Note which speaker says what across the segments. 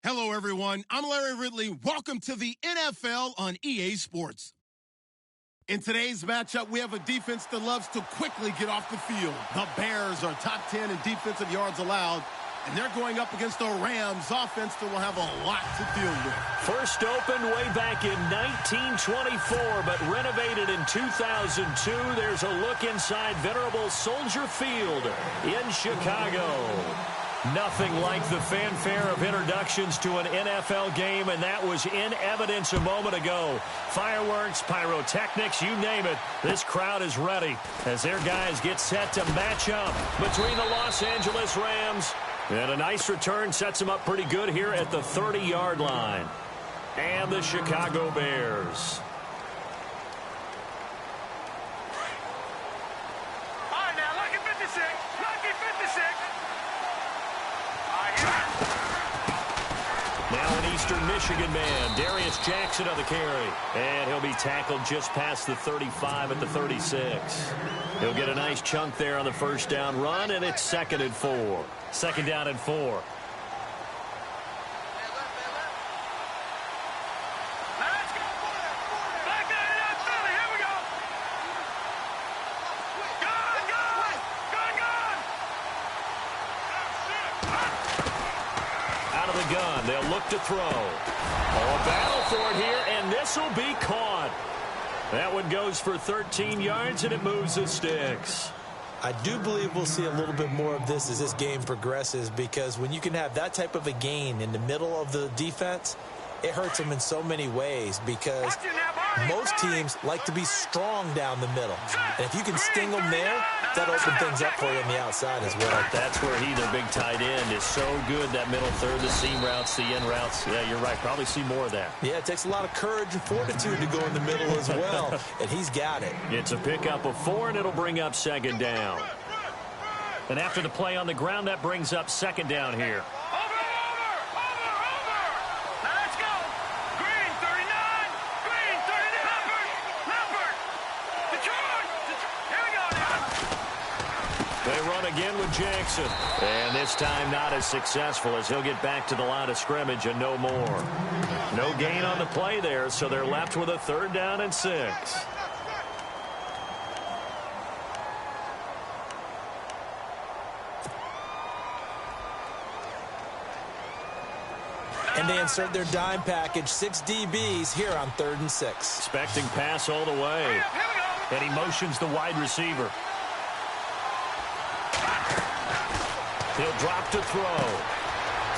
Speaker 1: Hello, everyone. I'm Larry Ridley. Welcome to the NFL on EA Sports. In today's matchup, we have a defense that loves to quickly get off the field. The Bears are top 10 in defensive yards allowed, and they're going up against a Rams offense that will have a lot to deal with.
Speaker 2: First opened way back in 1924, but renovated in 2002. There's a look inside venerable Soldier Field in Chicago. Nothing like the fanfare of introductions to an NFL game, and that was in evidence a moment ago. Fireworks, pyrotechnics, you name it. This crowd is ready as their guys get set to match up between the Los Angeles Rams. And a nice return sets them up pretty good here at the 30-yard line. And the Chicago Bears.
Speaker 3: All right, now, lucky 56. Lucky 56.
Speaker 2: Now an Eastern Michigan man, Darius Jackson on the carry. And he'll be tackled just past the 35 at the 36. He'll get a nice chunk there on the first down run, and it's 2nd and 4. 2nd down and 4. Gun. They'll look to throw. Oh, a battle for it here, and this will be caught. That one goes for 13 yards, and it moves the sticks.
Speaker 4: I do believe we'll see a little bit more of this as this game progresses, because when you can have that type of a gain in the middle of the defense, it hurts them in so many ways, because most teams like to be strong down the middle. And if you can sting them there, that'll open things up for you on the outside as well.
Speaker 2: That's where he, their big tight end, is so good, that middle third, the seam routes, the in routes. Yeah, you're right. Probably see more of that.
Speaker 4: Yeah, it takes a lot of courage and fortitude to go in the middle as well, and he's got it.
Speaker 2: It's a pickup of 4, and it'll bring up 2nd down. And after the play on the ground, that brings up 2nd down here. Again with Jackson. And this time not as successful, as he'll get back to the line of scrimmage and no more. No gain on the play there, so they're left with a 3rd down and 6.
Speaker 4: And they insert their dime package, 6 DBs here on 3rd and 6.
Speaker 2: Expecting pass all the way. And he motions the wide receiver. He'll drop to throw.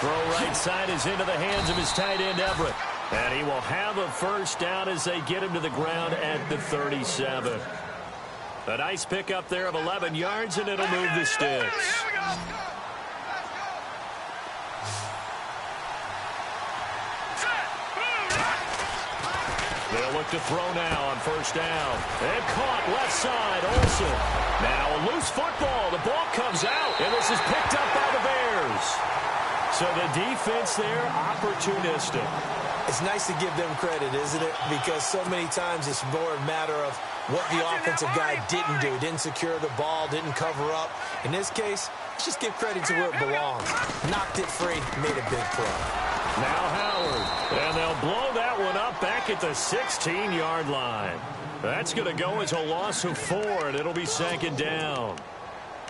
Speaker 2: Throw right side is into the hands of his tight end, Everett. And he will have a 1st down as they get him to the ground at the 37. A nice pickup there of 11 yards, and it'll move the sticks. They'll look to throw now on 1st down. And caught left side, Olsen. Now a loose football. The ball comes out, and this is picked up by the Bears. So the defense there, opportunistic.
Speaker 4: It's nice to give them credit, isn't it? Because so many times it's more a matter of what the offensive guy didn't do. Didn't secure the ball, didn't cover up. In this case, let's just give credit to where it belongs. Knocked it free, made a big play.
Speaker 2: Now Howard, and they'll blow that one up back at the 16-yard line. That's going to go as a loss of 4, and it'll be 2nd down.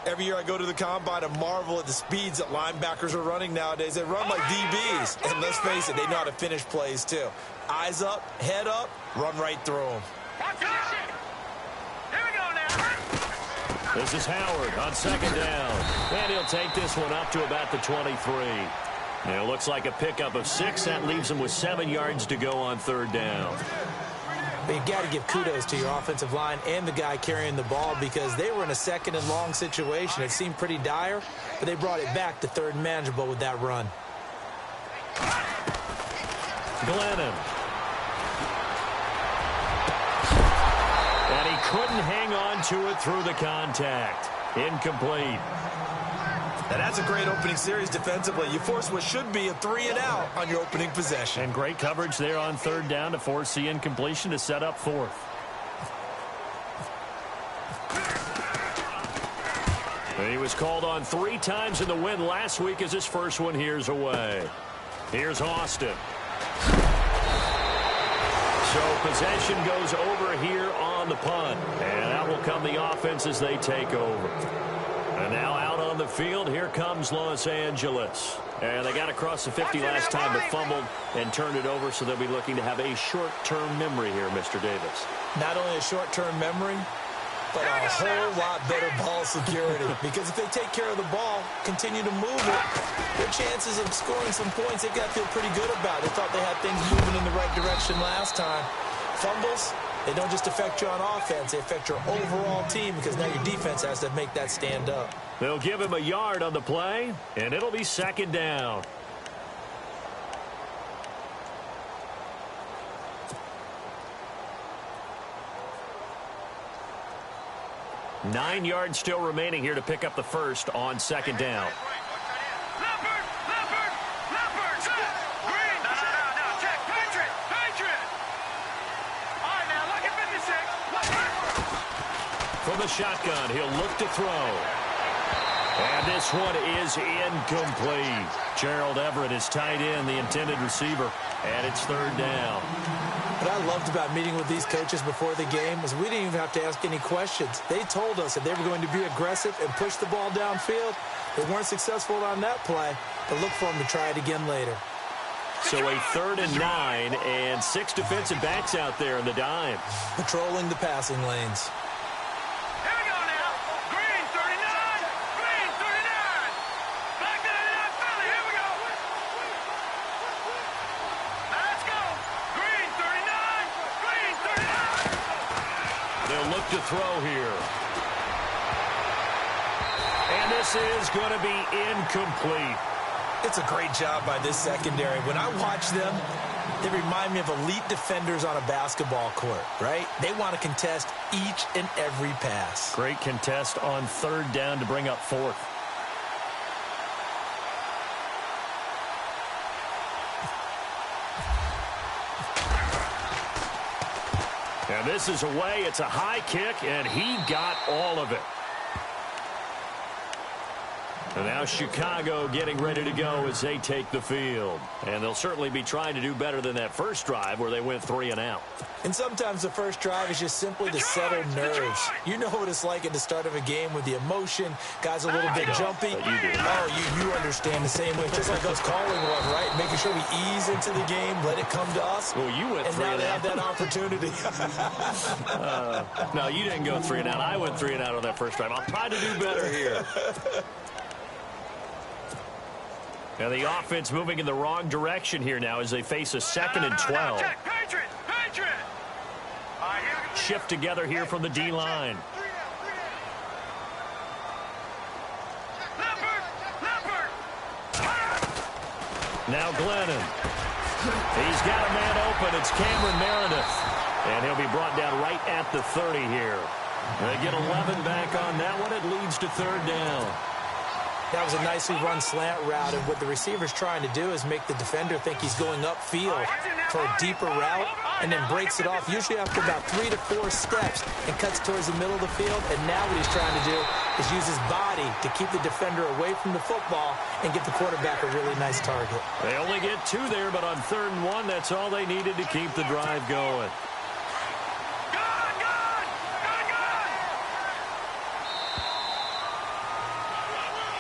Speaker 4: Every year I go to the combine and marvel at the speeds that linebackers are running nowadays. They run like DBs, and let's face it, they know how to finish plays too. Eyes up, head up, run right through them.
Speaker 3: Here we go now.
Speaker 2: This is Howard on 2nd down, and he'll take this one up to about the 23. It looks like a pickup of 6. That leaves him with 7 yards to go on 3rd down.
Speaker 4: But you've got to give kudos to your offensive line and the guy carrying the ball, because they were in a 2nd and long situation. It seemed pretty dire, but they brought it back to 3rd and manageable with that run.
Speaker 2: Glennon. And he couldn't hang on to it through the contact. Incomplete.
Speaker 4: And that's a great opening series defensively. You force what should be a 3-and-out on your opening possession.
Speaker 2: And great coverage there on 3rd down to force the incompletion to set up 4th. He was called on 3 times in the win last week, as his first one here's away. Here's Austin. So possession goes over here on the punt. And out will come the offense as they take over. And now out on the field, here comes Los Angeles. And they got across the 50 last time, but fumbled and turned it over, so they'll be looking to have a short-term memory here, Mr. Davis.
Speaker 4: Not only a short-term memory, but a whole lot better ball security. Because if they take care of the ball, continue to move it, their chances of scoring some points, they've got to feel pretty good about. They thought they had things moving in the right direction last time. Fumbles, they don't just affect you on offense, they affect your overall team because now your defense has to make that stand up.
Speaker 2: They'll give him a yard on the play, and it'll be second down. Nine yards still remaining here to pick up the first on second down. From the shotgun, he'll look to throw. And this one is incomplete. Gerald Everett is tight end, the intended receiver, and it's third down.
Speaker 4: What I loved about meeting with these coaches before the game was we didn't even have to ask any questions. They told us that they were going to be aggressive and push the ball downfield. They weren't successful on that play, but look for them to try it again later.
Speaker 2: So a 3rd and 9 and 6 defensive backs out there in the dime.
Speaker 4: Patrolling the passing lanes.
Speaker 2: To throw here. And this is going to be incomplete.
Speaker 4: It's a great job by this secondary. When I watch them, they remind me of elite defenders on a basketball court, right? They want to contest each and every pass.
Speaker 2: Great contest on 3rd down to bring up 4th. And this is away. It's a high kick, and he got all of it. And now Chicago getting ready to go as they take the field. And they'll certainly be trying to do better than that first drive where they went 3 and out.
Speaker 4: And sometimes the first drive is just simply to settle nerves. You know what it's like at the start of a game with the emotion. Guys a little bit jumpy.
Speaker 2: You do.
Speaker 4: Oh, you understand the same way. Just like us calling one, right? Making sure we ease into the game, let it come to us.
Speaker 2: Well, you went 3 and out.
Speaker 4: And now they have that opportunity.
Speaker 2: No, you didn't go 3 and out. I went 3 and out on that first drive. I'll try to do better here. And the offense moving in the wrong direction here now as they face a 2nd and 12. Shift together here from the D-line. Now Glennon. He's got a man open. It's Cameron Meredith. And he'll be brought down right at the 30 here. They get 11 back on that one. It leads to 3rd down.
Speaker 4: That was a nicely run slant route, and what the receiver's trying to do is make the defender think he's going upfield for a deeper route, and then breaks it off, usually after about 3 to 4 steps, and cuts towards the middle of the field. And now what he's trying to do is use his body to keep the defender away from the football and give the quarterback a really nice target.
Speaker 2: They only get 2 there, but on 3rd and 1, that's all they needed to keep the drive going.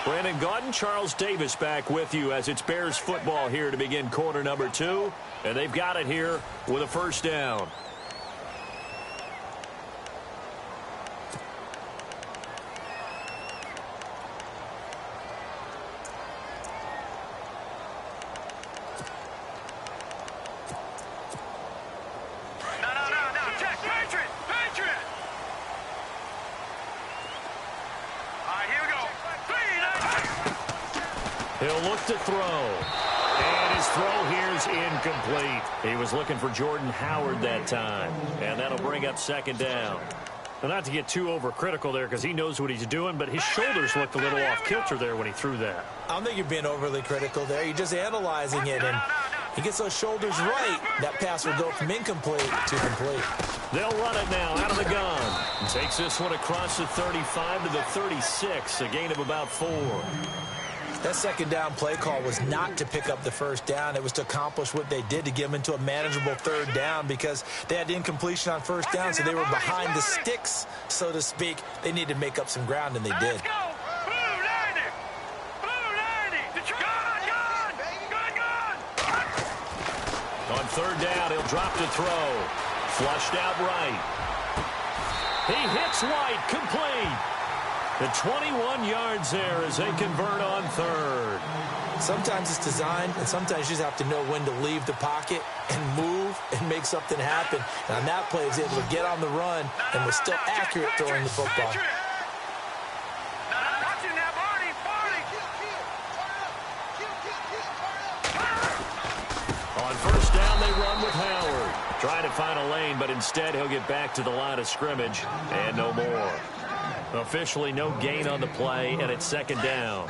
Speaker 2: Brandon Gaudin, Charles Davis back with you as it's Bears football here to begin quarter number 2. And they've got it here with a 1st down. He'll look to throw. And his throw here is incomplete. He was looking for Jordan Howard that time. And that'll bring up 2nd down. Well, not to get too overcritical there because he knows what he's doing, but his shoulders looked a little off kilter there when he threw that.
Speaker 4: I don't think you're being overly critical there. You're just analyzing it, and he gets those shoulders right. That pass will go from incomplete to complete.
Speaker 2: They'll run it now out of the gun. Takes this one across the 35 to the 36, a gain of about 4.
Speaker 4: That second down play call was not to pick up the first down. It was to accomplish what they did, to get them into a manageable third down, because they had incompletion on first down, so they were behind the sticks, so to speak. They needed to make up some ground, and they did.
Speaker 2: On third down, he'll drop to throw. Flushed out right. He hits White, complete. The 21 yards there as they convert on third.
Speaker 4: Sometimes it's designed, and sometimes you just have to know when to leave the pocket and move and make something happen. And on that play, he was able to get on the run and was still accurate throwing the football.
Speaker 2: On first down, they run with Howard. Trying to find a lane, but instead he'll get back to the line of scrimmage and no more. Officially no gain on the play, and it's second down.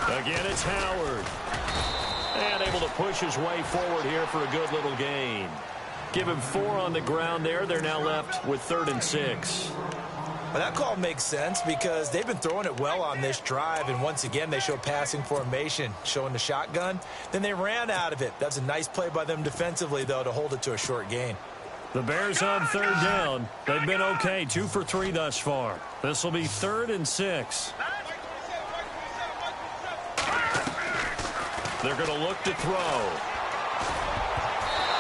Speaker 2: Again, it's Howard. And able to push his way forward here for a good little gain. Give him 4 on the ground there. They're now left with 3rd and 6.
Speaker 4: Well, that call makes sense because they've been throwing it well on this drive, and once again they show passing formation, showing the shotgun. Then they ran out of it. That's a nice play by them defensively, though, to hold it to a short gain.
Speaker 2: The Bears on third down. They've been okay, 2 for 3 thus far. This will be 3rd and 6. They're going to look to throw.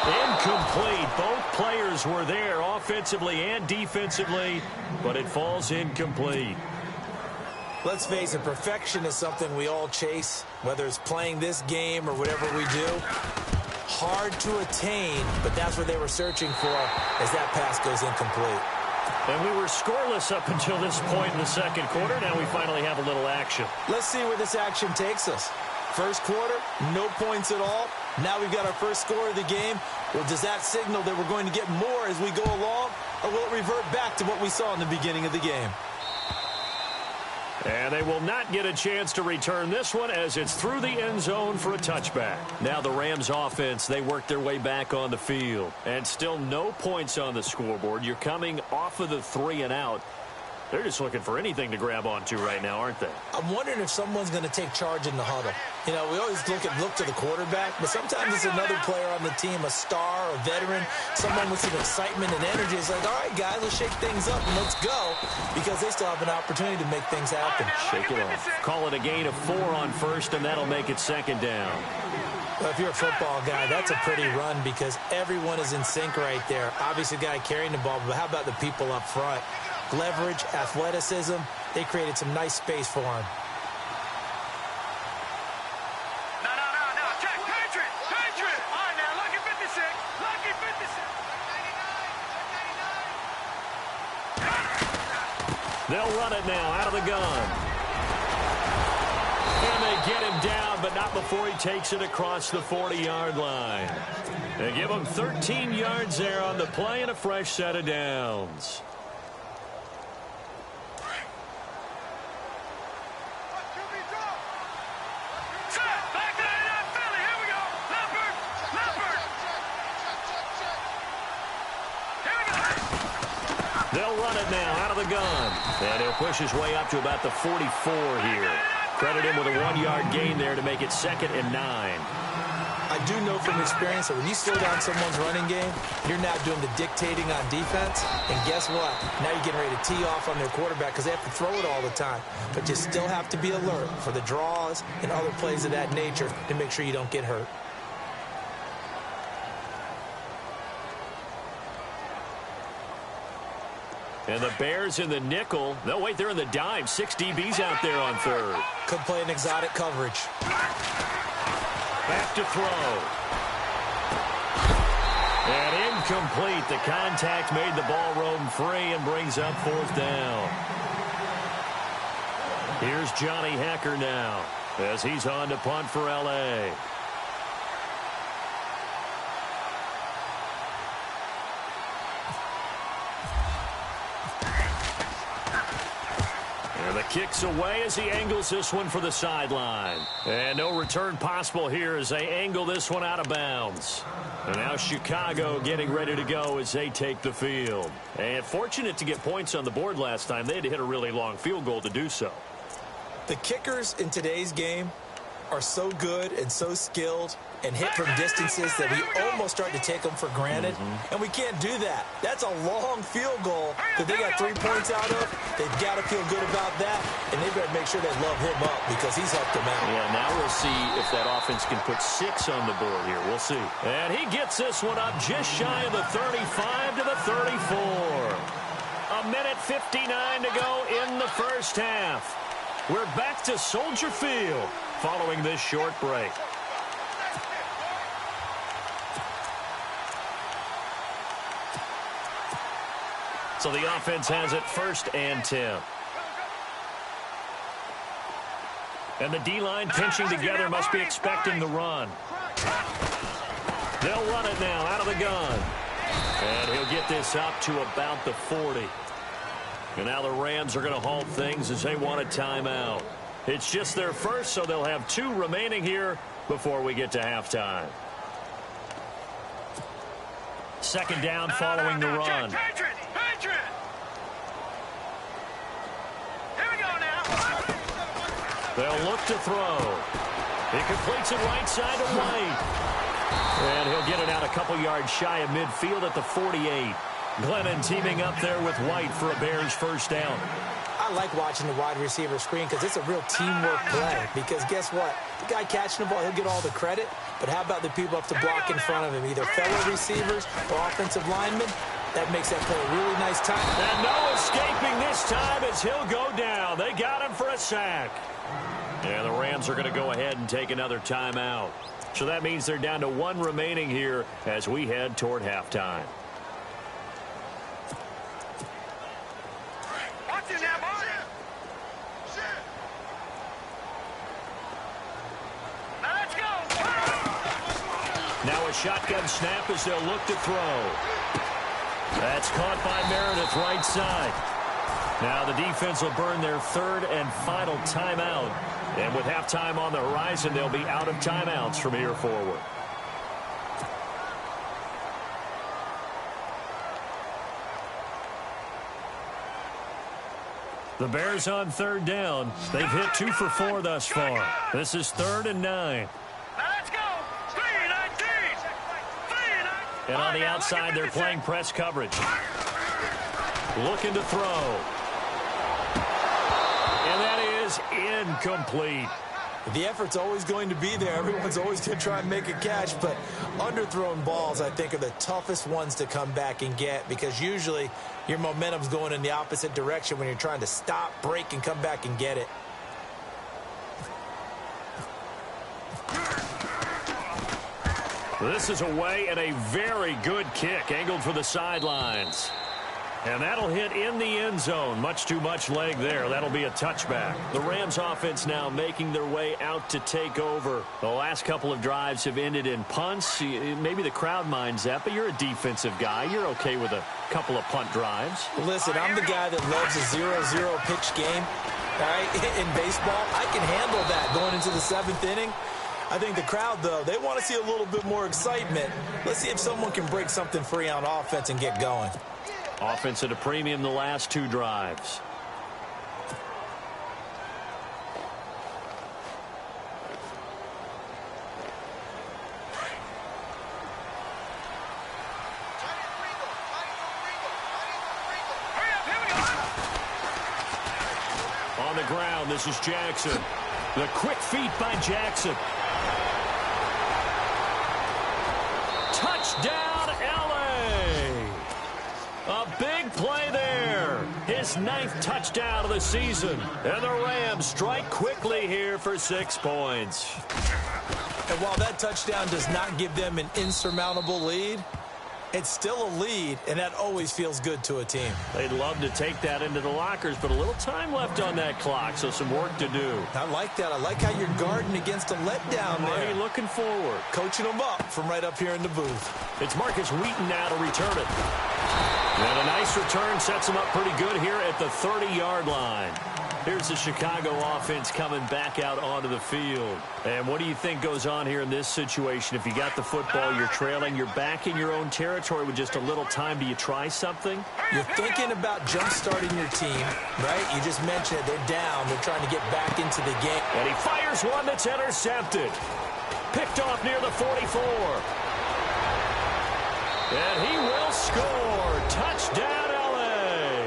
Speaker 2: Incomplete. Both players were there offensively and defensively, but it falls incomplete.
Speaker 4: Let's face it, perfection is something we all chase, whether it's playing this game or whatever we do. Hard to attain, but that's what they were searching for as that pass goes incomplete.
Speaker 2: And we were scoreless up until this point in the second quarter. Now we finally have a little action.
Speaker 4: Let's see where this action takes us. First quarter, no points at all. Now we've got our first score of the game. Well, does that signal that we're going to get more as we go along, or will it revert back to what we saw in the beginning of the game?
Speaker 2: And they will not get a chance to return this one as it's through the end zone for a touchback. Now the Rams offense, they work their way back on the field. And still no points on the scoreboard. You're coming off of the 3 and out. They're just looking for anything to grab onto right now, aren't they?
Speaker 4: I'm wondering if someone's going to take charge in the huddle. You know, we always look to the quarterback, but sometimes it's another player on the team, a star, a veteran, someone with some excitement and energy. It's like, all right, guys, let's shake things up and let's go, because they still have an opportunity to make things happen.
Speaker 2: Shake it off. Call it a gain of 4 on first, and that'll make it second down.
Speaker 4: Well, if you're a football guy, that's a pretty run because everyone is in sync right there. Obviously, the guy carrying the ball, but how about the people up front? Leverage, athleticism, they created some nice space for him.
Speaker 3: No. Check. Patriot. All right, now, lucky 56. Lucky 56.
Speaker 2: They'll run it now out of the gun. And they get him down, but not before he takes it across the 40-yard line. They give him 13 yards there on the play and a fresh set of downs. They'll run it now out of the gun. And he'll push his way up to about the 44 here. Credit him with a 1-yard gain there to make it 2nd and 9.
Speaker 4: I do know from experience that when you slow down someone's running game, you're now doing the dictating on defense. And guess what? Now you're getting ready to tee off on their quarterback because they have to throw it all the time. But you still have to be alert for the draws and other plays of that nature to make sure you don't get hurt.
Speaker 2: And the Bears in the nickel. No, wait, they're in the dime. 6 DBs out there on third.
Speaker 4: Could play an exotic coverage.
Speaker 2: Back to throw. And incomplete. The contact made the ball roam free and brings up 4th down. Here's Johnny Hecker now as he's on to punt for L.A. The The kick's away as he angles this one for the sideline. And no return possible here as they angle this one out of bounds. And now Chicago getting ready to go as they take the field. And fortunate to get points on the board last time. They had to hit a really long field goal to do so.
Speaker 4: The kickers in today's game are so good and so skilled and hit from distances that we almost start to take them for granted. And we can't do that. That's a long field goal that they got 3 points out of. They've got to feel good about that, and they've got to make sure they love him up because he's helped them out.
Speaker 2: Yeah, now we'll see if that offense can put 6 on the board here. We'll see. And he gets this one up just shy of the 35 to the 34. A minute 59 to go in the first half. We're back to Soldier Field following this short break. So the offense has it 1st and 10. And the D-line pinching together must be expecting the run. They'll run it now out of the gun. And he'll get this up to about the 40. And now the Rams are going to halt things as they want a timeout. It's just their first, so they'll have 2 remaining here before we get to halftime. 2nd down following the run. They'll look to throw. He completes it right side to White. And he'll get it out a couple yards shy of midfield at the 48. Glennon teaming up there with White for a Bears 1st down.
Speaker 4: I like watching the wide receiver screen because it's a real teamwork play. Because guess what? The guy catching the ball, he'll get all the credit. But how about the people up to block in front of him, either fellow receivers or offensive linemen? That makes that play a really nice time.
Speaker 2: And no escaping this time as he'll go down. They got him for a sack. And the Rams are going to go ahead and take another timeout. So that means they're down to 1 remaining here as we head toward halftime. Now a shotgun snap as they'll look to throw. That's caught by Meredith right side. Now the defense will burn their 3rd and final timeout. And with halftime on the horizon, they'll be out of timeouts from here forward. The Bears on 3rd down. They've hit 2 for 4 thus far. This is 3rd and 9. And on the outside, they're playing press coverage. Looking to throw. And that is incomplete.
Speaker 4: The effort's always going to be there. Everyone's always going to try and make a catch, but underthrown balls, I think, are the toughest ones to come back and get because usually your momentum's going in the opposite direction when you're trying to stop, break, and come back and get it.
Speaker 2: This is away and a very good kick angled for the sidelines. And that'll hit in the end zone. Much too much leg there. That'll be a touchback. The Rams offense now making their way out to take over. The last couple of drives have ended in punts. Maybe the crowd minds that, but you're a defensive guy. You're okay with a couple of punt drives.
Speaker 4: Listen, I'm the guy that loves a 0-0 pitch game. All right, in baseball, I can handle that going into the 7th inning. I think the crowd, though, they want to see a little bit more excitement. Let's see if someone can break something free on offense and get going.
Speaker 2: Offense at a premium the last 2 drives. On the ground, this is Jackson. The quick feet by Jackson. Touchdown, L.A. A big play there. His 9th touchdown of the season. And the Rams strike quickly here for 6 points.
Speaker 4: And while that touchdown does not give them an insurmountable lead, it's still a lead, and that always feels good to a team.
Speaker 2: They'd love to take that into the lockers, but a little time left on that clock, so some work to do.
Speaker 4: I like that. I like how you're guarding against a letdown there.
Speaker 2: Already looking forward.
Speaker 4: Coaching them up from right up here in the booth.
Speaker 2: It's Marcus Wheaton now to return it. And a nice return sets him up pretty good here at the 30-yard line. Here's the Chicago offense coming back out onto the field. And what do you think goes on here in this situation? If you got the football, you're trailing, you're back in your own territory with just a little time. Do you try something?
Speaker 4: You're thinking about jump-starting your team, right? You just mentioned it. They're down. They're trying to get back into the game.
Speaker 2: And he fires one that's intercepted. Picked off near the 44. And he will score. Touchdown, L.A.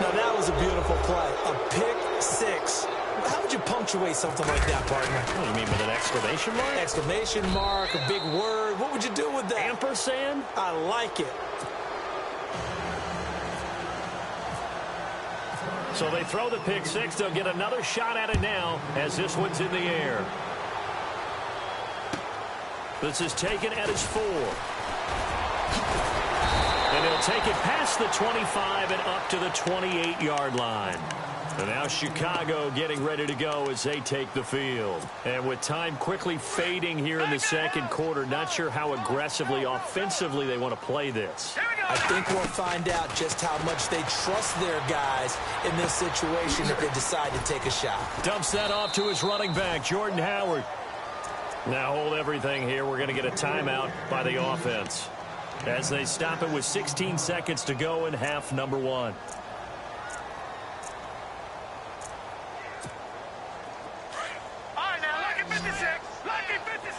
Speaker 4: Now, that was a beautiful play. A pick six. How would you punctuate something like that, partner?
Speaker 2: What do you mean, with an exclamation mark?
Speaker 4: Exclamation mark, a big word. What would you do with that?
Speaker 2: Ampersand?
Speaker 4: I like it.
Speaker 2: So they throw the pick six. They'll get another shot at it now as this one's in the air. This is taken at his 4. And he'll take it past the 25 and up to the 28-yard line. And now Chicago getting ready to go as they take the field. And with time quickly fading here in the second quarter, not sure how aggressively, offensively they want to play this.
Speaker 4: I think we'll find out just how much they trust their guys in this situation if they decide to take a shot.
Speaker 2: Dumps that off to his running back, Jordan Howard. Now hold everything here. We're going to get a timeout by the offense as they stop it with 16 seconds to go in half number 1.
Speaker 3: All right, now, lucky 56. Lucky 56.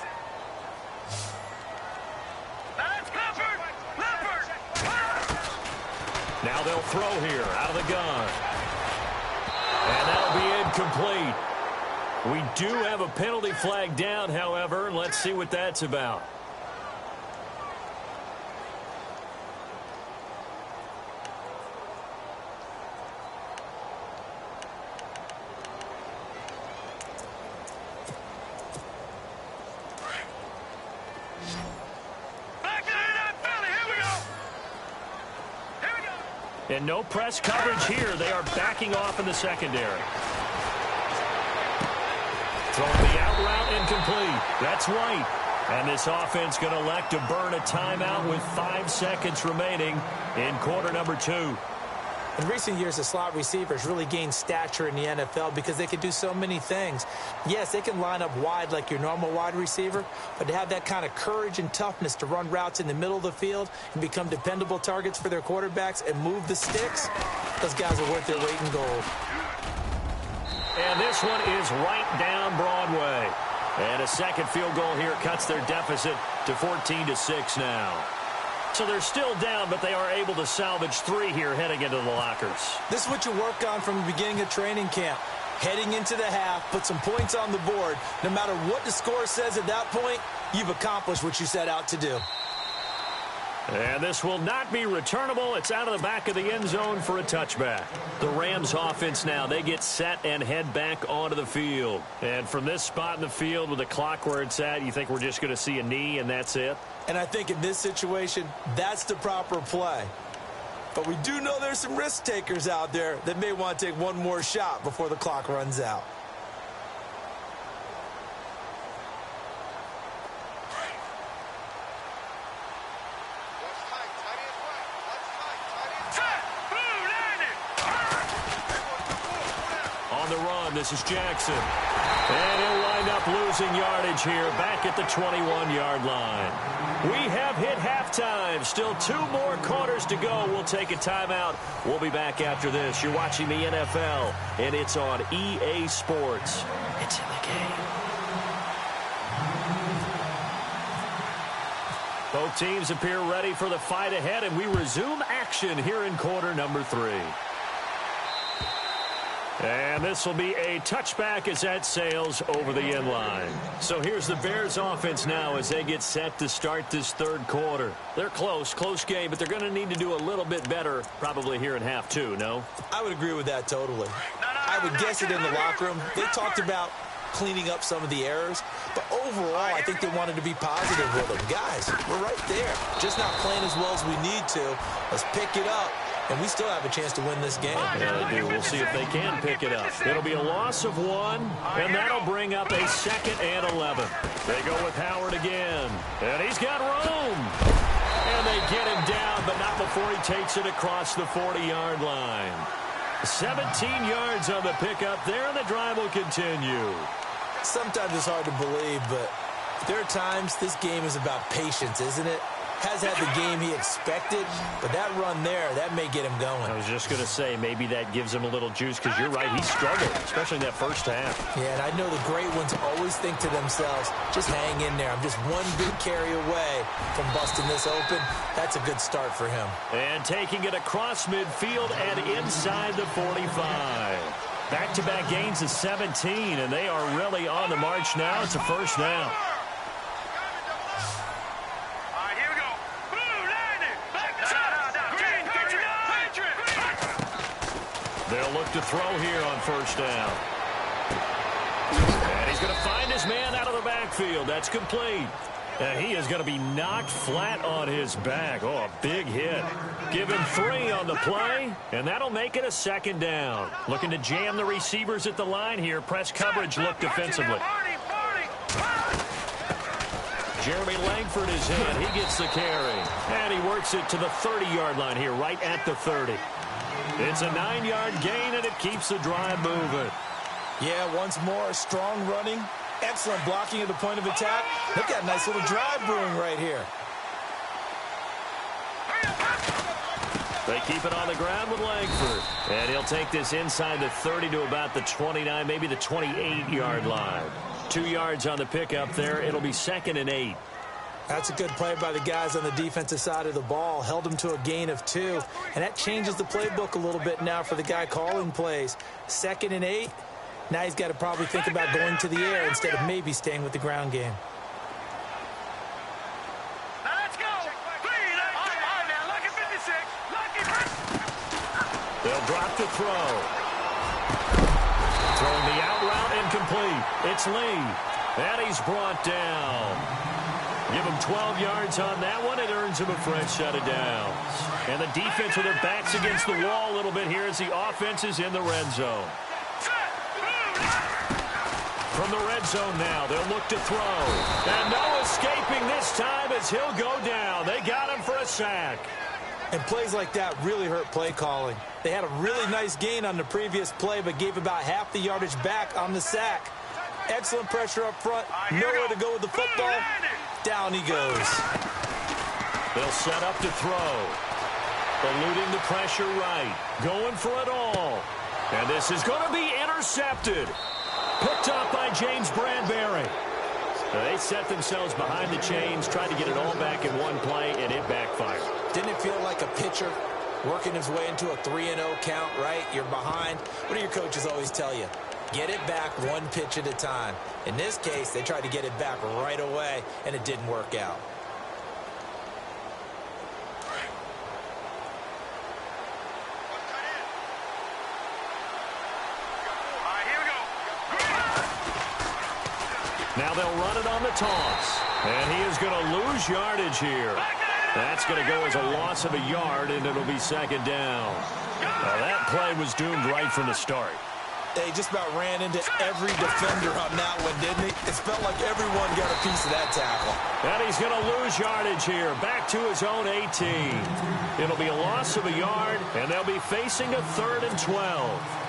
Speaker 3: That's Clifford. Clifford.
Speaker 2: Now they'll throw here out of the gun. And that'll be incomplete. We do have a penalty flag down, however. Let's see what that's about. And no press coverage here. They are backing off in the secondary. Throwing the out route incomplete. That's White. And this offense going to elect to burn a timeout with 5 seconds remaining in quarter number 2.
Speaker 4: In recent years, the slot receivers really gained stature in the NFL because they can do so many things. Yes, they can line up wide like your normal wide receiver, but to have that kind of courage and toughness to run routes in the middle of the field and become dependable targets for their quarterbacks and move the sticks, those guys are worth their weight in gold.
Speaker 2: And this one is right down Broadway. And a second field goal here cuts their deficit to 14-6 now. So they're still down, but they are able to salvage 3 here heading into the lockers.
Speaker 4: This is what you work on from the beginning of training camp. Heading into the half, put some points on the board. No matter what the score says at that point, you've accomplished what you set out to do.
Speaker 2: And this will not be returnable. It's out of the back of the end zone for a touchback. The Rams offense now, they get set and head back onto the field. And from this spot in the field with the clock where it's at, you think we're just going to see a knee and that's it?
Speaker 4: And I think in this situation, that's the proper play. But we do know there's some risk takers out there that may want to take one more shot before the clock runs out.
Speaker 2: On the run, this is Jackson. And he'll wind up losing yardage here back at the 21-yard line. We have hit halftime. Still 2 more quarters to go. We'll take a timeout. We'll be back after this. You're watching the NFL, and it's on EA Sports. It's in the game. Both teams appear ready for the fight ahead, and we resume action here in quarter number 3. And this will be a touchback as that sails over the end line. So here's the Bears offense now as they get set to start this third quarter. They're close game, but they're going to need to do a little bit better probably here in half 2, no?
Speaker 4: I would agree with that totally. I would guess it in the locker room. They talked about cleaning up some of the errors, but overall, I think they wanted to be positive with them. Guys, we're right there. Just not playing as well as we need to. Let's pick it up. And we still have a chance to win this game.
Speaker 2: Yeah, they do. We'll see if they can pick it up. It'll be a loss of 1, and that'll bring up a 2nd and 11. They go with Howard again. And he's got room. And they get him down, but not before he takes it across the 40-yard line. 17 yards on the pickup there, and the drive will continue.
Speaker 4: Sometimes it's hard to believe, but there are times this game is about patience, isn't it? Has had the game he expected, but that run there, that may get him going.
Speaker 2: I was just going to say, maybe that gives him a little juice, because you're right, he struggled, especially in that first half.
Speaker 4: Yeah, and I know the great ones always think to themselves, just hang in there. I'm just one big carry away from busting this open. That's a good start for him.
Speaker 2: And taking it across midfield and inside the 45. Back-to-back gains of 17, and they are really on the march now. It's a first down. They'll look to throw here on first down. And he's going to find his man out of the backfield. That's complete. And he is going to be knocked flat on his back. Oh, a big hit. Give him 3 on the play, and that'll make it a second down. Looking to jam the receivers at the line here. Press coverage look defensively. Jeremy Langford is in. He gets the carry. And he works it to the 30-yard line here, right at the 30. It's a 9-yard gain, and it keeps the drive moving.
Speaker 4: Yeah, once more, strong running, excellent blocking at the point of attack. Look at that nice little drive brewing right here.
Speaker 2: They keep it on the ground with Langford. And he'll take this inside the 30 to about the 29, maybe the 28-yard line. 2 yards on the pickup there. It'll be 2nd and 8.
Speaker 4: That's a good play by the guys on the defensive side of the ball. Held him to a gain of 2. And that changes the playbook a little bit now for the guy calling plays. 2nd and 8. Now he's got to probably think about going to the air instead of maybe staying with the ground game.
Speaker 3: Now let's go. Now look at 56.
Speaker 2: They'll drop the throw. Throwing the out route incomplete. It's Lee. And he's brought down. Give him 12 yards on that one. It earns him a fresh set of downs. And the defense with their backs against the wall a little bit here as the offense is in the red zone. From the red zone now, they'll look to throw. And no escaping this time as he'll go down. They got him for a sack.
Speaker 4: And plays like that really hurt play calling. They had a really nice gain on the previous play, but gave about half the yardage back on the sack. Excellent pressure up front. Nowhere to go with the football. Down he goes.
Speaker 2: They'll set up to throw. Eluding the pressure right. Going for it all. And this is going to be intercepted. Picked up by James Bradbury. They set themselves behind the chains, tried to get it all back in one play, and it backfired.
Speaker 4: Didn't it feel like a pitcher working his way into a 3-0 count, right? You're behind. What do your coaches always tell you? Get it back one pitch at a time. In this case, they tried to get it back right away, and it didn't work out.
Speaker 2: Now they'll run it on the toss. And he is going to lose yardage here. That's going to go as a loss of a yard, and it'll be 2nd down. Now that play was doomed right from the start.
Speaker 4: They just about ran into every defender on that one, didn't he? It felt like everyone got a piece of that tackle.
Speaker 2: And he's going to lose yardage here, back to his own 18. It'll be a loss of a yard, and they'll be facing a 3rd and 12.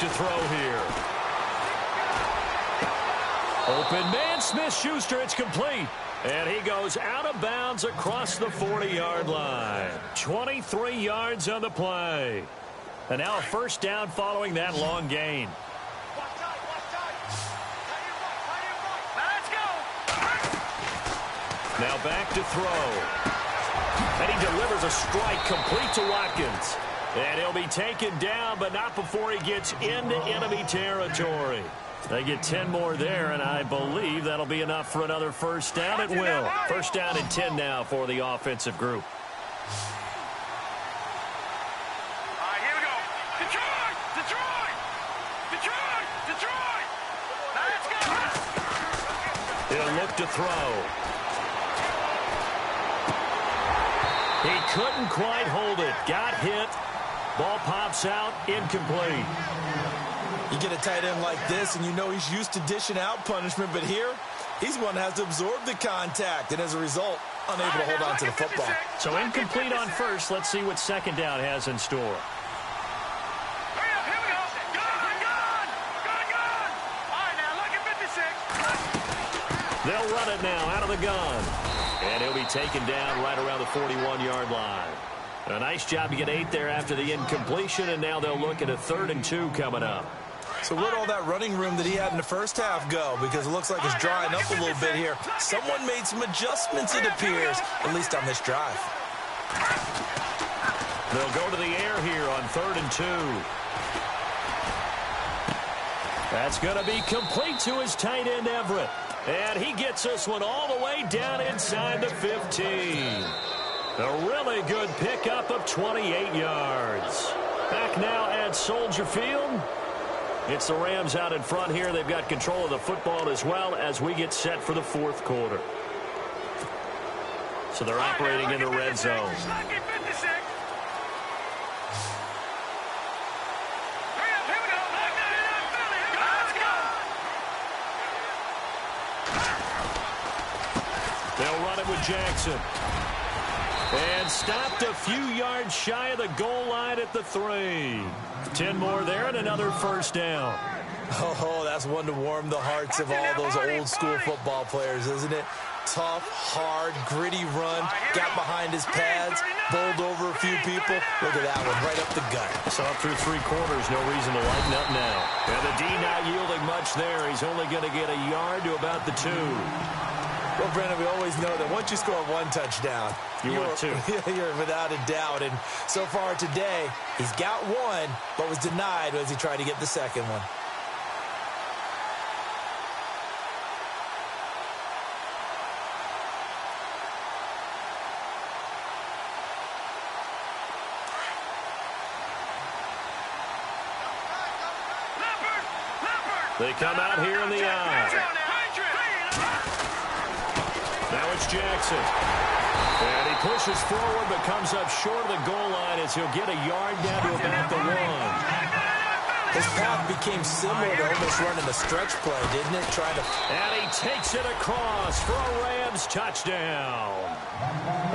Speaker 2: Throw here. Open man, Smith-Schuster, it's complete. And he goes out of bounds across the 40-yard line. 23 yards on the play. And now a first down following that long gain. Now back to throw. And he delivers a strike complete to Watkins. And he'll be taken down, but not before he gets into enemy territory. They get 10 more there, and I believe that'll be enough for another first down. It will. First down and 10 now for the offensive group.
Speaker 3: All right, here we go. Detroit! Detroit! Detroit! Detroit! Now let's go!
Speaker 2: He'll look to throw. He couldn't quite hold it. Got hit. Ball pops out, incomplete.
Speaker 4: You get a tight end like this, and you know he's used to dishing out punishment, but here, he's one that has to absorb the contact, and as a result, unable to hold on to the football.
Speaker 2: So incomplete on first. Let's see what second down has in store.
Speaker 3: Hurry up, here we go. Gun. All right, now look at 56.
Speaker 2: They'll run it now out of the gun. And he'll be taken down right around the 41-yard line. A nice job to get 8 there after the incompletion, and now they'll look at a 3rd and 2 coming up.
Speaker 4: So where'd all that running room that he had in the first half go? Because it looks like it's drying up a little bit here. Someone made some adjustments, it appears, at least on this drive.
Speaker 2: They'll go to the air here on 3rd and 2. That's going to be complete to his tight end, Everett. And he gets this one all the way down inside the 15. A really good pickup of 28 yards. Back now at Soldier Field. It's the Rams out in front here. They've got control of the football as well as we get set for the 4th quarter. So they're operating in the red zone. They'll run it with Jackson. And stopped a few yards shy of the goal line at the 3. 10 more there and another first down.
Speaker 4: Oh, that's one to warm the hearts of all those old school football players, isn't it? Tough, hard, gritty run, got behind his pads, bowled over a few people. Look at that one, right up the gut.
Speaker 2: So up through 3 quarters, no reason to lighten up now. And the D not yielding much there. He's only going to get a yard to about the 2.
Speaker 4: Well, Brandon, we always know that once you score 1 touchdown,
Speaker 2: you want 2.
Speaker 4: You're without a doubt. And so far today, he's got 1, but was denied as he tried to get the second one.
Speaker 2: They come out here in the eye. Now it's Jackson. And he pushes forward but comes up short of the goal line as he'll get a yard down to about the 1.
Speaker 4: His path became similar to almost running a stretch play, didn't it?
Speaker 2: And he takes it across for a Rams touchdown.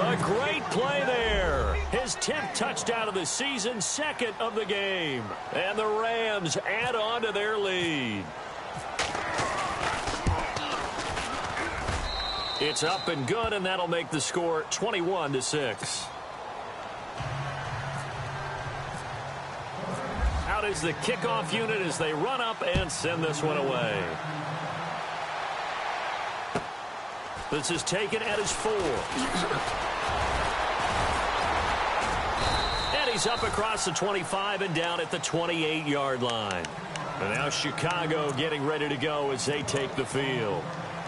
Speaker 2: A great play there. His 10th touchdown of the season, 2nd of the game. And the Rams add on to their lead. It's up and good, and that'll make the score 21-6. Out is the kickoff unit as they run up and send this one away. This is taken at his 4. And he's up across the 25 and down at the 28-yard line. And now Chicago getting ready to go as they take the field.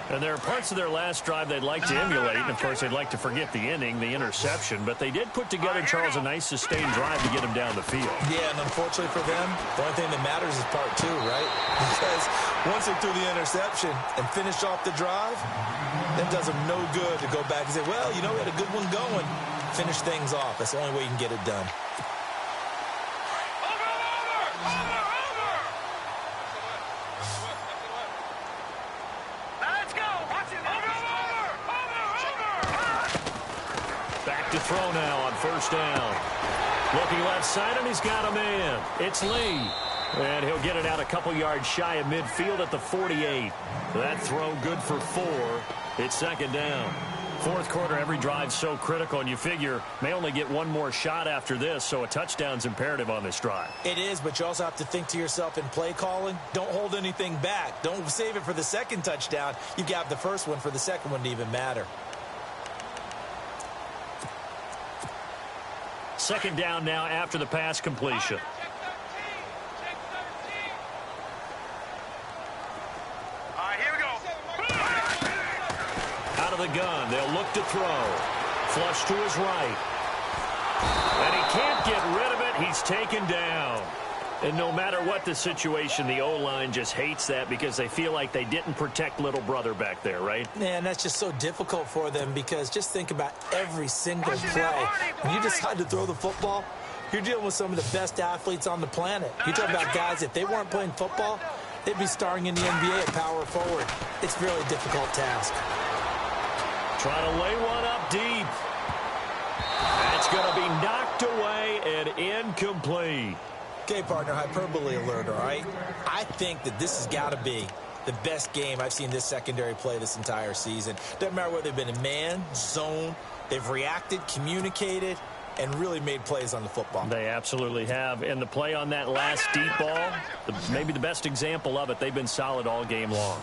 Speaker 2: And there are parts of their last drive they'd like to emulate. And, of course, they'd like to forget the ending, the interception. But they did put together, Charles, a nice sustained drive to get him down the field.
Speaker 4: Yeah, and unfortunately for them, the only thing that matters is part 2, right? Because once they threw the interception and finished off the drive, that does them no good to go back and say, well, you know, we had a good one going. Finish things off. That's the only way you can get it done.
Speaker 2: To throw now on first down. Looking left side, and he's got a man. It's Lee. And he'll get it out a couple yards shy of midfield at the 48. That throw good for 4. It's 2nd down. 4th quarter, every drive's so critical, and you figure may only get 1 more shot after this, so a touchdown's imperative on this drive.
Speaker 4: It is, but you also have to think to yourself in play calling, don't hold anything back. Don't save it for the 2nd touchdown. You got the first one for the 2nd one to even matter.
Speaker 2: 2nd down now after the pass completion.
Speaker 3: All right, here we go.
Speaker 2: Out of the gun, they'll look to throw. Flush to his right. And he can't get rid of it. He's taken down. And no matter what the situation, the O-line just hates that because they feel like they didn't protect little brother back there, right?
Speaker 4: Man, that's just so difficult for them because just think about every single play. When you decide to throw the football, You're dealing with some of the best athletes on the planet. You talk about guys, if they weren't playing football, they'd be starring in the NBA at power forward. It's a really difficult task.
Speaker 2: Trying to lay one up deep. That's going to be knocked away and incomplete.
Speaker 4: Okay, partner, hyperbole alert, all right? I think that this has got to be the best game I've seen this secondary play this entire season. Doesn't matter whether they've been in man, zone, they've reacted, communicated, and really made plays on the football.
Speaker 2: They absolutely have. And the play on that last deep ball, maybe the best example of it, they've been solid all game long.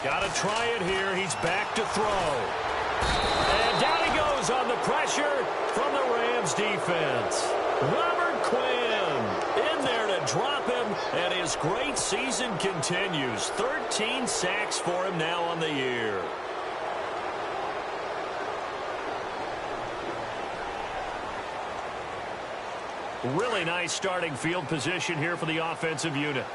Speaker 2: Got to try it here. He's back to throw. And down he goes on the pressure from the Rams defense. Robert Quinn in there to drop him, and his great season continues. 13 sacks for him now on the year. Really nice starting field position here for the offensive unit.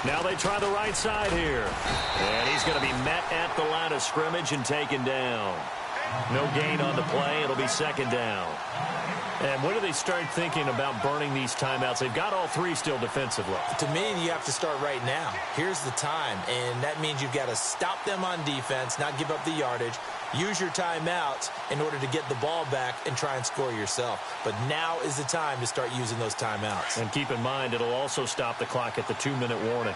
Speaker 2: Now they try the right side here. And he's going to be met at the line of scrimmage and taken down. No gain on the play. It'll be second down. And when do they start thinking about burning these timeouts? They've got all three still defensively.
Speaker 4: To me, you have to start right now. Here's the time, and that means you've got to stop them on defense, not give up the yardage, use your timeouts in order to get the ball back and try and score yourself. But now is the time to start using those timeouts.
Speaker 2: And keep in mind, it'll also stop the clock at the 2-minute warning.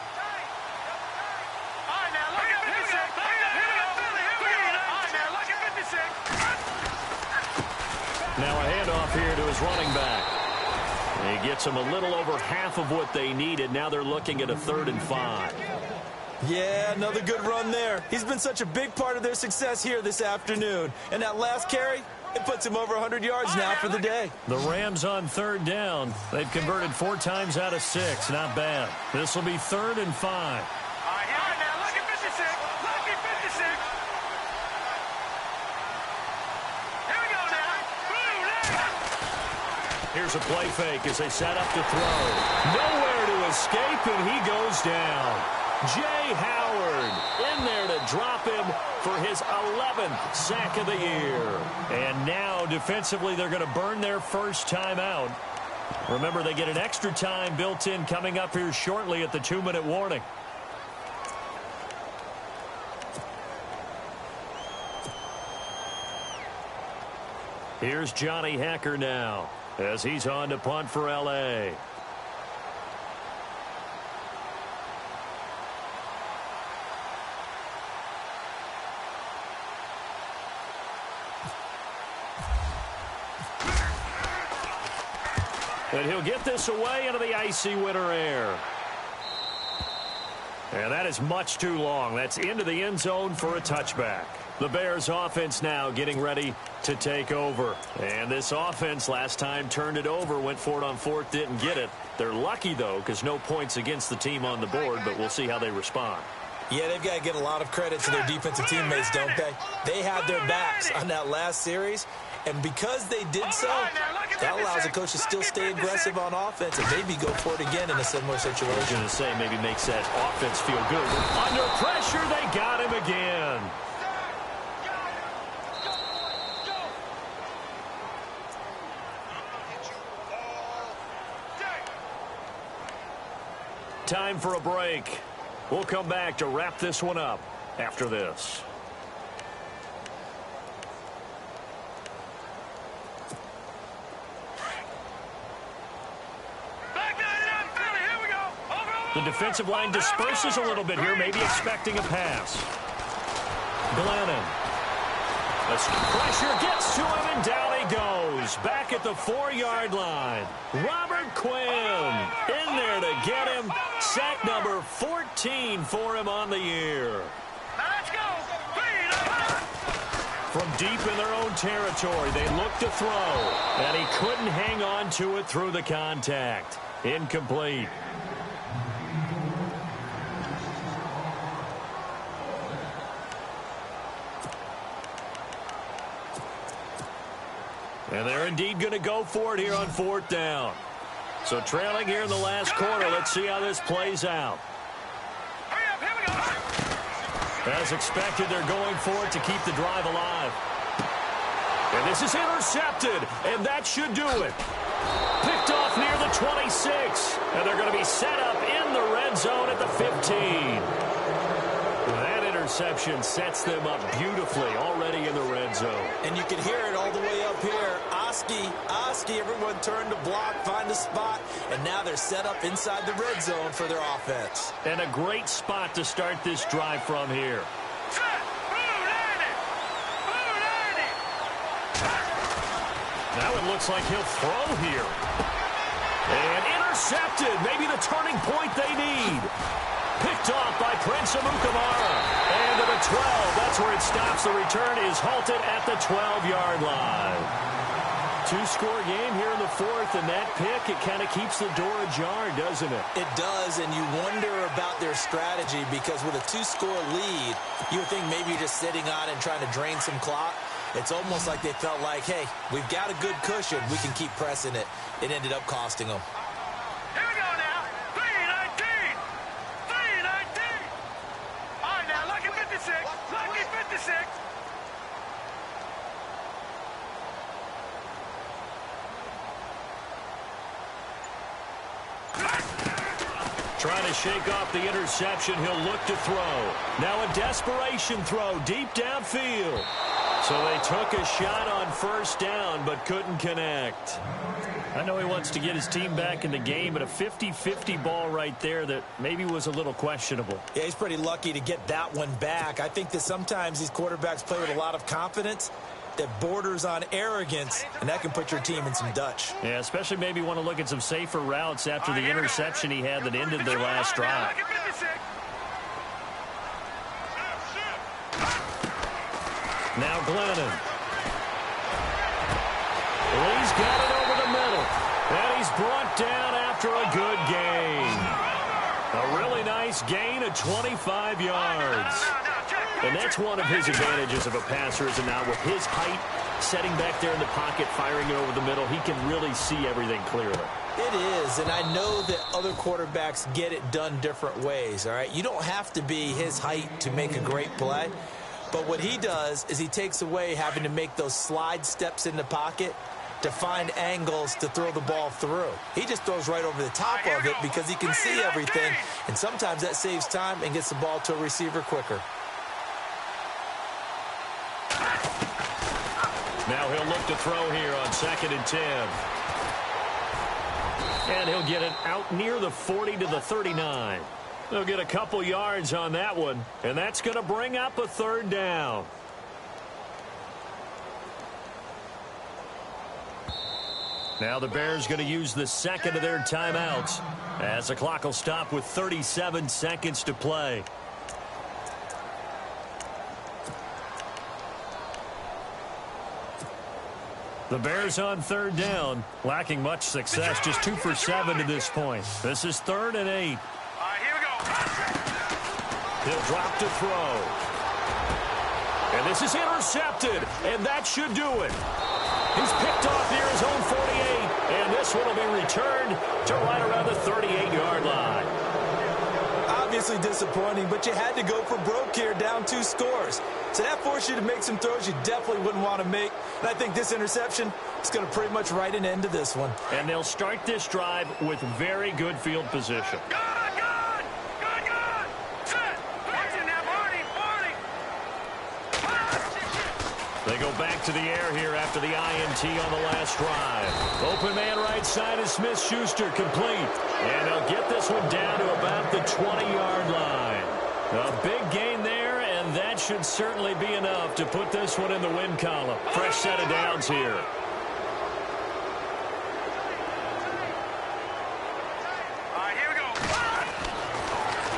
Speaker 2: Now a handoff here to his running back. He gets them a little over half of what they needed. Now they're looking at a 3rd and 5.
Speaker 4: Yeah, another good run there. He's been such a big part of their success here this afternoon. And that last carry, it puts him over 100 yards now for the day.
Speaker 2: The Rams on 3rd down. They've converted 4 times out of 6. Not bad. This will be 3rd and 5. Here's a play fake as they set up to throw. Nowhere to escape, and he goes down. Jay Howard in there to drop him for his 11th sack of the year. And now, defensively, they're going to burn their first time out. Remember, they get an extra time built in coming up here shortly at the 2-minute warning. Here's Johnny Hecker now, as he's on to punt for L.A. And he'll get this away into the icy winter air. And that is much too long. That's into the end zone for a touchback. The Bears offense now getting ready to take over. And this offense last time turned it over, went for it on 4th, didn't get it. They're lucky, though, because no points against the team on the board, but we'll see how they respond.
Speaker 4: Yeah, they've got to get a lot of credit to their defensive teammates, don't they? They had their backs on that last series, and because they did so, that allows the coach to still stay aggressive on offense and maybe go for it again in a similar situation.
Speaker 2: I was going to say, maybe makes that offense feel good. Under pressure, they got him again. Time for a break. We'll come back to wrap this one up after this. The defensive line disperses a little bit here, maybe expecting a pass. Glennon. The pressure gets to him, and down he goes. Back at the 4-yard line. Robert Quinn in there to get him. Sack number 14 for him on the year.
Speaker 3: Let's go.
Speaker 2: From deep in their own territory, they look to throw. And he couldn't hang on to it through the contact. Incomplete. And they're indeed going to go for it here on 4th down. So trailing here in the last quarter, let's see how this plays out.
Speaker 3: Hurry up, here we
Speaker 2: As expected, they're going for it to keep the drive alive. And this is intercepted, and that should do it. Picked off near the 26, and they're going to be set up in the red zone at the 15. That interception sets them up beautifully already in the red zone.
Speaker 4: And you can hear it all the way up here. Oski, everyone turned to block, find a spot, and now they're set up inside the red zone for their offense.
Speaker 2: And a great spot to start this drive from here. Now it looks like he'll throw here. And intercepted. Maybe the turning point they need. Picked off by Prince Amukamara. And to the 12. That's where it stops. The return is halted at the 12-yard line. Two-score game here in the fourth, and that pick, it kind of keeps the door ajar, doesn't it?
Speaker 4: It does, and you wonder about their strategy because with a two-score lead, you would think maybe you're just sitting on it and trying to drain some clock. It's almost like they felt like, hey, we've got a good cushion. We can keep pressing it. It ended up costing them.
Speaker 3: Here we go now. 3-19. 3-19. All right, now, lucky 56. Lucky 56.
Speaker 2: Trying to shake off the interception. He'll look to throw. Now a desperation throw deep downfield. So they took a shot on first down, but couldn't connect. I know he wants to get his team back in the game, but a 50-50 ball right there that maybe was a little questionable.
Speaker 4: Yeah, he's pretty lucky to get that one back. I think that sometimes these quarterbacks play with a lot of confidence that borders on arrogance, and that can put your team in some Dutch.
Speaker 2: Yeah, especially maybe want to look at some safer routes after the interception he had that ended their last drive. Now Glennon. He's got it over the middle. And he's brought down after a good gain. A really nice gain of 25 yards. And that's one of his advantages of a passer, is it not? With his height, setting back there in the pocket, firing it over the middle, he can really see everything clearly.
Speaker 4: It is, and I know that other quarterbacks get it done different ways, all right? You don't have to be his height to make a great play. But what he does is he takes away having to make those slide steps in the pocket to find angles to throw the ball through. He just throws right over the top of it because he can see everything, and sometimes that saves time and gets the ball to a receiver quicker.
Speaker 2: Now he'll look to throw here on 2nd and 10. And he'll get it out near the 40 to the 39. They'll get a couple yards on that one, and that's going to bring up a third down. Now the Bears going to use the second of their timeouts as the clock will stop with 37 seconds to play. The Bears on third down, lacking much success, just 2 for 7 to this point. This is 3rd and 8.
Speaker 3: All right, here we go.
Speaker 2: He'll drop to throw. And this is intercepted, and that should do it. He's picked off near his own 48, and this one will be returned to right around the 38-yard line.
Speaker 4: Obviously disappointing, but you had to go for broke here, down 2 scores. So that forced you to make some throws you definitely wouldn't want to make. And I think this interception is going to pretty much write an end to this one.
Speaker 2: And they'll start this drive with very good field position.
Speaker 3: Good. Set. Watching now, Barney.
Speaker 2: They go back to the air here after the INT on the last drive. Open man right side is Smith-Schuster, complete. And they'll get this one down to about the 20-yard line. A big gain there, and that should certainly be enough to put this one in the win column. Fresh set of downs here.
Speaker 3: All right, here we go.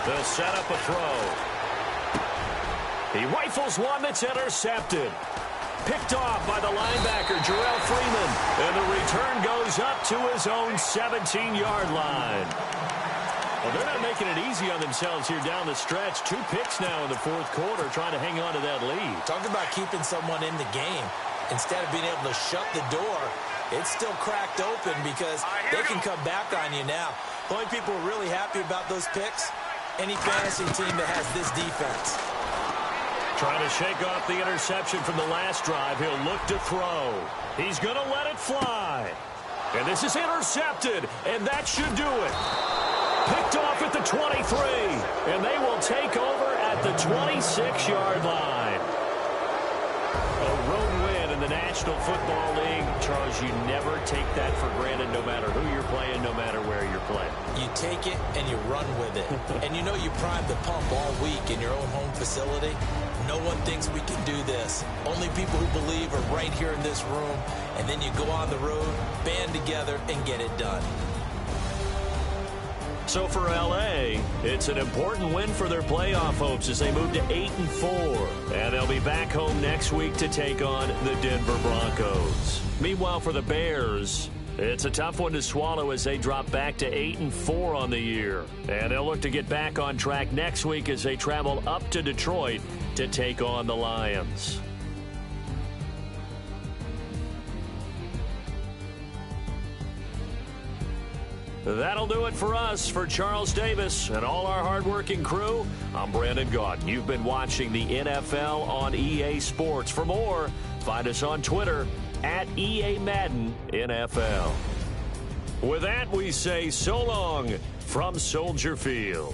Speaker 2: They'll set up a throw. He rifles one that's intercepted. Picked off by the linebacker, Jarrell Freeman. And the return goes up to his own 17-yard line. Well, they're not making it easy on themselves here down the stretch. 2 picks now in the fourth quarter, trying to hang on to that lead.
Speaker 4: Talk about keeping someone in the game. Instead of being able to shut the door, it's still cracked open because they can come back on you now. The only people who are really happy about those picks, any fantasy team that has this defense.
Speaker 2: Trying to shake off the interception from the last drive. He'll look to throw. He's going to let it fly. And this is intercepted, and that should do it. Picked off at the 23, and they will take over at the 26-yard line. A road win in the National Football League. Charles, you never take that for granted no matter who you're playing, no matter where you're playing.
Speaker 4: You take it and you run with it. And you know you primed the pump all week in your own home facility. No one thinks we can do this. Only people who believe are right here in this room. And then you go on the road, band together, and get it done.
Speaker 2: So for L.A., it's an important win for their playoff hopes as they move to 8-4. And they'll be back home next week to take on the Denver Broncos. Meanwhile, for the Bears, it's a tough one to swallow as they drop back to 8-4 on the year. And they'll look to get back on track next week as they travel up to Detroit to take on the Lions. That'll do it for us. For Charles Davis and all our hardworking crew, I'm Brandon Gaudin. You've been watching the NFL on EA Sports. For more, find us on Twitter at EA Madden NFL. With that, we say so long from Soldier Field.